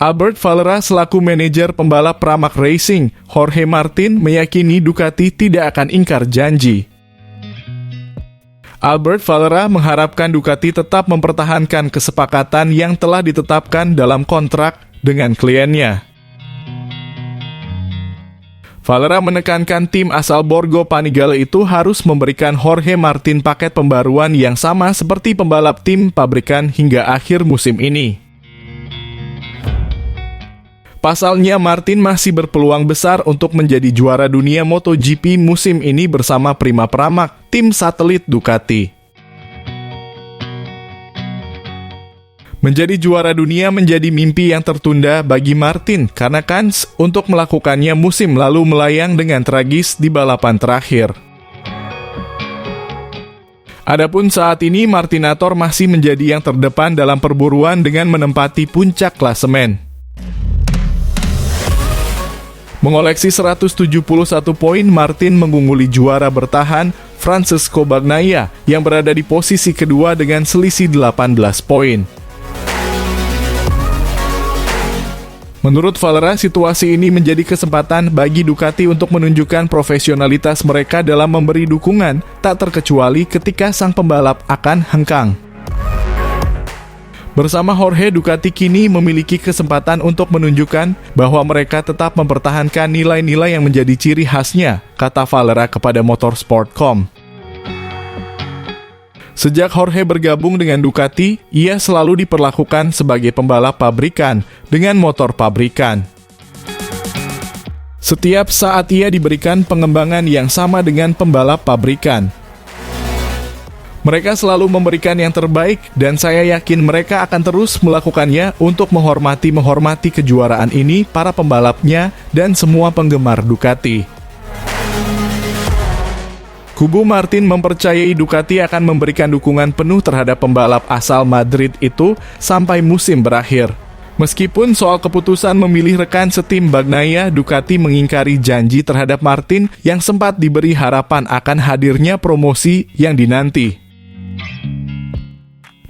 Albert Valera selaku manajer pembalap Pramac Racing, Jorge Martin meyakini Ducati tidak akan ingkar janji. Albert Valera mengharapkan Ducati tetap mempertahankan kesepakatan yang telah ditetapkan dalam kontrak dengan kliennya. Valera menekankan tim asal Borgo Panigale itu harus memberikan Jorge Martin paket pembaruan yang sama seperti pembalap tim pabrikan hingga akhir musim ini. Pasalnya, Martin masih berpeluang besar untuk menjadi juara dunia MotoGP musim ini bersama Prima Pramac, tim satelit Ducati. Menjadi juara dunia menjadi mimpi yang tertunda bagi Martin karena kans untuk melakukannya musim lalu melayang dengan tragis di balapan terakhir. Adapun saat ini Martinator masih menjadi yang terdepan dalam perburuan dengan menempati puncak klasemen. Mengoleksi 171 poin, Martin mengungguli juara bertahan Francesco Bagnaia yang berada di posisi kedua dengan selisih 18 poin. Menurut Valera, situasi ini menjadi kesempatan bagi Ducati untuk menunjukkan profesionalitas mereka dalam memberi dukungan, tak terkecuali ketika sang pembalap akan hengkang. Bersama Jorge, Ducati kini memiliki kesempatan untuk menunjukkan bahwa mereka tetap mempertahankan nilai-nilai yang menjadi ciri khasnya, kata Valera kepada Motorsport.com. Sejak Jorge bergabung dengan Ducati, ia selalu diperlakukan sebagai pembalap pabrikan dengan motor pabrikan. Setiap saat ia diberikan pengembangan yang sama dengan pembalap pabrikan. Mereka selalu memberikan yang terbaik dan saya yakin mereka akan terus melakukannya untuk menghormati kejuaraan ini, para pembalapnya, dan semua penggemar Ducati. Kubu Martin mempercayai Ducati akan memberikan dukungan penuh terhadap pembalap asal Madrid itu sampai musim berakhir. Meskipun soal keputusan memilih rekan setim Bagnaia, Ducati mengingkari janji terhadap Martin yang sempat diberi harapan akan hadirnya promosi yang dinanti.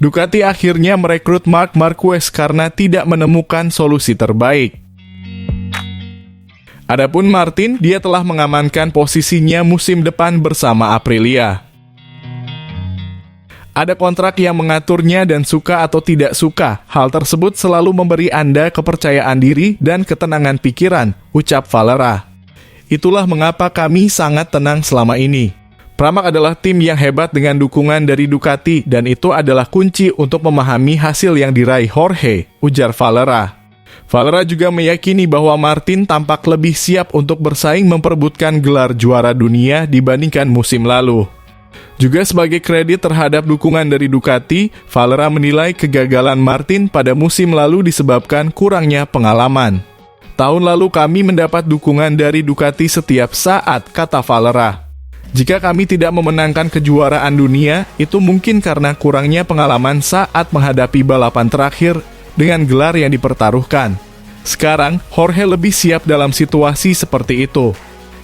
Ducati akhirnya merekrut Marc Marquez karena tidak menemukan solusi terbaik. Adapun Martin, dia telah mengamankan posisinya musim depan bersama Aprilia. Ada kontrak yang mengaturnya dan suka atau tidak suka, hal tersebut selalu memberi Anda kepercayaan diri dan ketenangan pikiran, ucap Valera. Itulah mengapa kami sangat tenang selama ini. Pramac adalah tim yang hebat dengan dukungan dari Ducati dan itu adalah kunci untuk memahami hasil yang diraih Jorge, ujar Valera. Valera juga meyakini bahwa Martin tampak lebih siap untuk bersaing memperebutkan gelar juara dunia dibandingkan musim lalu. Juga sebagai kredit terhadap dukungan dari Ducati, Valera menilai kegagalan Martin pada musim lalu disebabkan kurangnya pengalaman. Tahun lalu kami mendapat dukungan dari Ducati setiap saat, kata Valera. Jika kami tidak memenangkan kejuaraan dunia, itu mungkin karena kurangnya pengalaman saat menghadapi balapan terakhir dengan gelar yang dipertaruhkan. Sekarang, Jorge lebih siap dalam situasi seperti itu.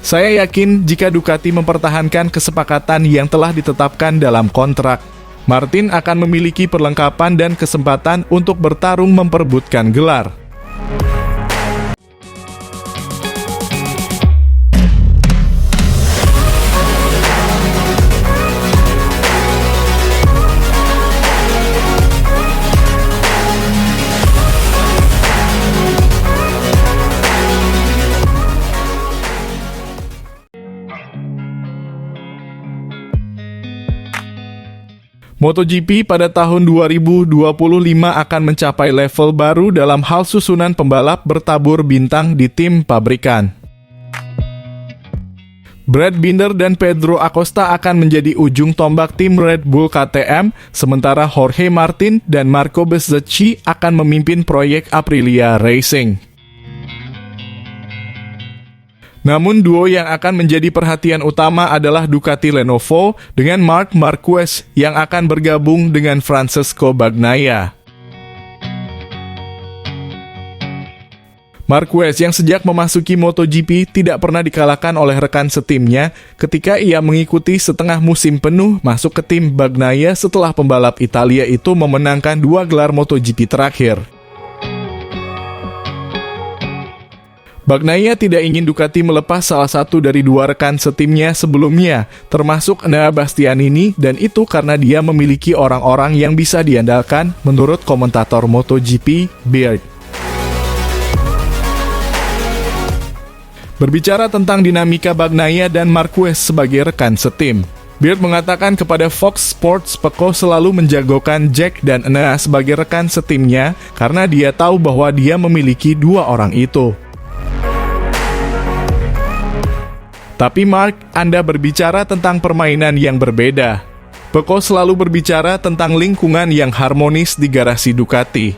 Saya yakin jika Ducati mempertahankan kesepakatan yang telah ditetapkan dalam kontrak, Martin akan memiliki perlengkapan dan kesempatan untuk bertarung memperebutkan gelar. MotoGP pada tahun 2025 akan mencapai level baru dalam hal susunan pembalap bertabur bintang di tim pabrikan. Brad Binder dan Pedro Acosta akan menjadi ujung tombak tim Red Bull KTM, sementara Jorge Martin dan Marco Bezzecchi akan memimpin proyek Aprilia Racing. Namun duo yang akan menjadi perhatian utama adalah Ducati Lenovo dengan Marc Marquez yang akan bergabung dengan Francesco Bagnaia. Marquez yang sejak memasuki MotoGP tidak pernah dikalahkan oleh rekan setimnya ketika ia mengikuti setengah musim penuh masuk ke tim Bagnaia setelah pembalap Italia itu memenangkan 2 gelar MotoGP terakhir. Bagnaia tidak ingin Ducati melepas salah satu dari dua rekan setimnya sebelumnya, termasuk Enea Bastianini, dan itu karena dia memiliki orang-orang yang bisa diandalkan, menurut komentator MotoGP, Beard. Berbicara tentang dinamika Bagnaia dan Marquez sebagai rekan setim, Beard mengatakan kepada Fox Sports Pecco selalu menjagokan Jack dan Enea sebagai rekan setimnya karena dia tahu bahwa dia memiliki dua orang itu. Tapi Mark, Anda berbicara tentang permainan yang berbeda. Pecco selalu berbicara tentang lingkungan yang harmonis di garasi Ducati.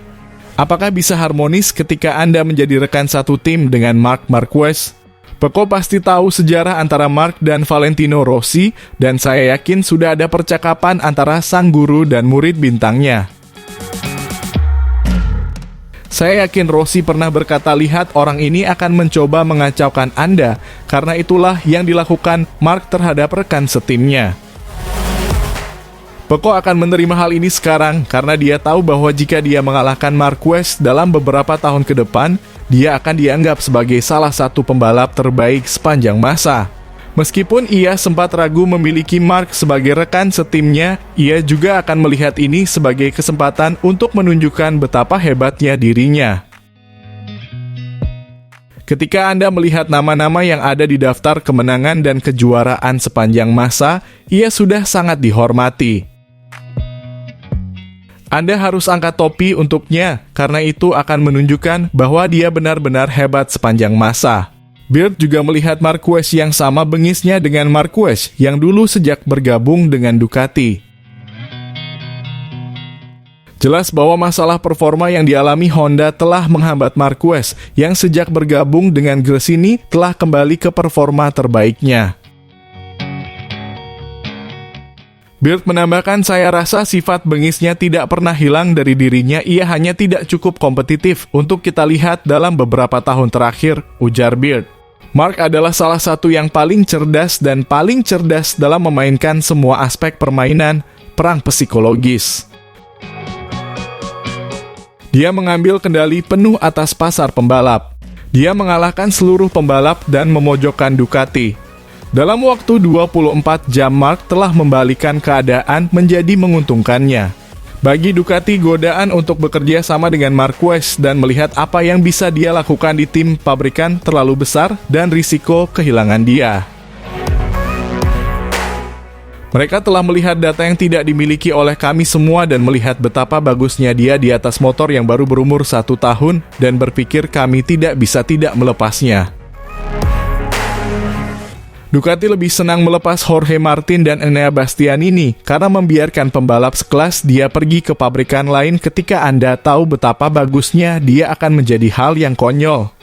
Apakah bisa harmonis ketika Anda menjadi rekan satu tim dengan Marc Marquez? Pecco pasti tahu sejarah antara Marc dan Valentino Rossi, dan saya yakin sudah ada percakapan antara sang guru dan murid bintangnya. Saya yakin Rossi pernah berkata, lihat orang ini akan mencoba mengacaukan Anda, karena itulah yang dilakukan Marc terhadap rekan setimnya. Pecco akan menerima hal ini sekarang, karena dia tahu bahwa jika dia mengalahkan Marquez dalam beberapa tahun ke depan, dia akan dianggap sebagai salah satu pembalap terbaik sepanjang masa. Meskipun ia sempat ragu memiliki Marc sebagai rekan setimnya, ia juga akan melihat ini sebagai kesempatan untuk menunjukkan betapa hebatnya dirinya. Ketika Anda melihat nama-nama yang ada di daftar kemenangan dan kejuaraan sepanjang masa, ia sudah sangat dihormati. Anda harus angkat topi untuknya, karena itu akan menunjukkan bahwa dia benar-benar hebat sepanjang masa. Beard juga melihat Marquez yang sama bengisnya dengan Marquez yang dulu sejak bergabung dengan Ducati. Jelas bahwa masalah performa yang dialami Honda telah menghambat Marquez yang sejak bergabung dengan Gresini telah kembali ke performa terbaiknya. Beard menambahkan, saya rasa sifat bengisnya tidak pernah hilang dari dirinya, ia hanya tidak cukup kompetitif untuk kita lihat dalam beberapa tahun terakhir, ujar Beard. Marc adalah salah satu yang paling cerdas dan paling cerdas dalam memainkan semua aspek permainan, perang psikologis. Dia mengambil kendali penuh atas pasar pembalap. Dia mengalahkan seluruh pembalap dan memojokkan Ducati. Dalam waktu 24 jam, Marc telah membalikan keadaan menjadi menguntungkannya. Bagi Ducati, godaan untuk bekerja sama dengan Marquez dan melihat apa yang bisa dia lakukan di tim pabrikan terlalu besar dan risiko kehilangan dia. Mereka telah melihat data yang tidak dimiliki oleh kami semua dan melihat betapa bagusnya dia di atas motor yang baru berumur 1 tahun dan berpikir kami tidak bisa tidak melepasnya. Ducati lebih senang melepas Jorge Martin dan Enea Bastianini karena membiarkan pembalap sekelas dia pergi ke pabrikan lain ketika Anda tahu betapa bagusnya dia akan menjadi hal yang konyol.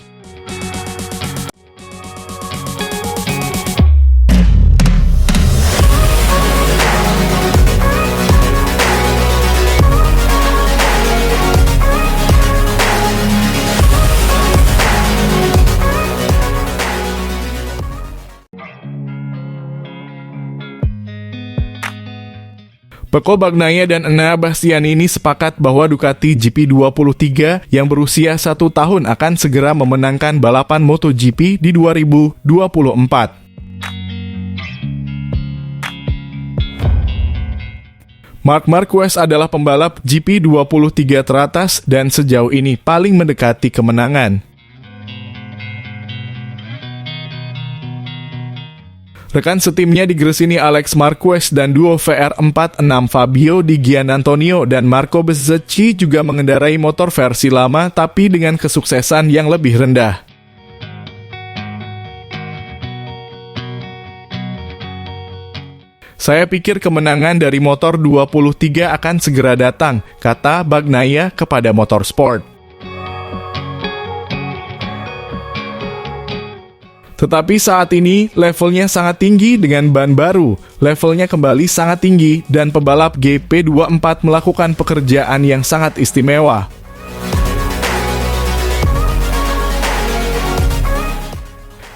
Pecco, Bagnaia, dan Enea Bastianini sepakat bahwa Ducati GP23 yang berusia 1 tahun akan segera memenangkan balapan MotoGP di 2024. Marc Marquez adalah pembalap GP23 teratas dan sejauh ini paling mendekati kemenangan. Rekan setimnya di Gresini Alex Marquez dan duo VR46 Fabio Di Giannantonio dan Marco Bezzecchi juga mengendarai motor versi lama tapi dengan kesuksesan yang lebih rendah. Saya pikir kemenangan dari motor 23 akan segera datang, kata Bagnaia kepada Motorsport. Tetapi saat ini levelnya sangat tinggi dengan ban baru, levelnya kembali sangat tinggi dan pebalap GP24 melakukan pekerjaan yang sangat istimewa.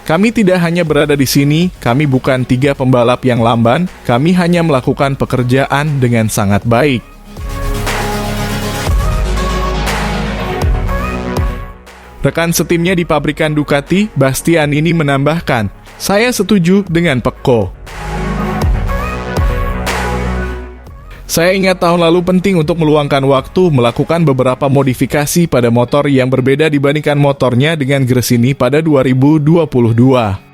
Kami tidak hanya berada di sini, kami bukan 3 pembalap yang lamban, kami hanya melakukan pekerjaan dengan sangat baik. Rekan setimnya di pabrikan Ducati, Bastian ini menambahkan, "Saya setuju dengan Pecco. Saya ingat tahun lalu penting untuk meluangkan waktu melakukan beberapa modifikasi pada motor yang berbeda dibandingkan motornya dengan Gresini pada 2022.